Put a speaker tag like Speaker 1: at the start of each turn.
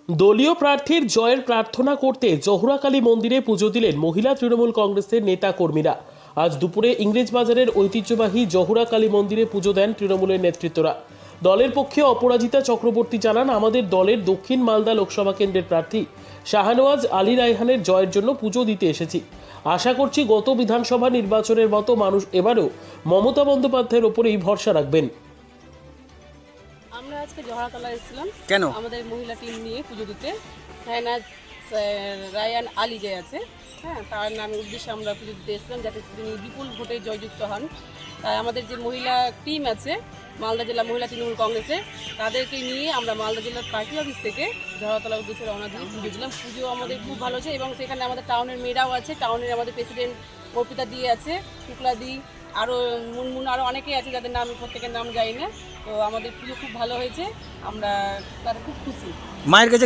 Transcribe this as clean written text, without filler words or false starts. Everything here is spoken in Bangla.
Speaker 1: দলীয় প্রার্থীর জয়ের প্রার্থনা করতে জহুরাকালী মন্দিরে পুজো দিলেন মহিলা তৃণমূল কংগ্রেসের নেতা কর্মীরা। আজ দুপুরে ইংরেজবাজারের ঐতিহ্যবাহী জহুরাকালী মন্দিরে পুজো দেন তৃণমূলের নেতৃত্বরা। দলের পক্ষে অপরাজিতা চক্রবর্তী জানান, আমাদের দলের দক্ষিণ মালদা লোকসভা কেন্দ্রের প্রার্থী শাহনওয়াজ আলী রায়হানের জয়ের জন্য পুজো দিতে এসেছি। আশা করছি গত বিধানসভা নির্বাচনের মতো মানুষ এবারও মমতা বন্দ্যোপাধ্যায়ের ওপরেই ভরসা রাখবেন।
Speaker 2: আমরা আজকে জহরাতলা এসেছিলাম
Speaker 3: কেন?
Speaker 2: আমাদের মহিলা টিম নিয়ে পুজো দিতে। শাহনওয়াজ রায়হান আলী যে আছে, হ্যাঁ, তার নামে উদ্দেশ্যে আমরা পুজো দিতে এসেছিলাম, যাতে তিনি বিপুল ভোটে জয়যুক্ত হন। তাই আমাদের যে মহিলা টিম আছে মালদা জেলা মহিলা তৃণমূল কংগ্রেসে, তাদেরকে নিয়ে আমরা মালদা জেলার পার্টি অফিস থেকে জহরাতলার উদ্দেশ্যে রওনা দিয়ে পুজো দিলাম। পুজো আমাদের খুব ভালো হয়েছে এবং সেখানে আমাদের টাউনের মেয়েরাও আছে, টাউনের আমাদের প্রেসিডেন্ট অর্পিতা দি আছে, শুক্লা দি, আরও মুনমুন, আরও অনেকেই আছে যাদের নাম প্রত্যেকের নাম জানি না। তো আমাদের পুজো খুব ভালো হয়েছে, আমরা তাদের খুব খুশি।
Speaker 3: মায়ের কাছে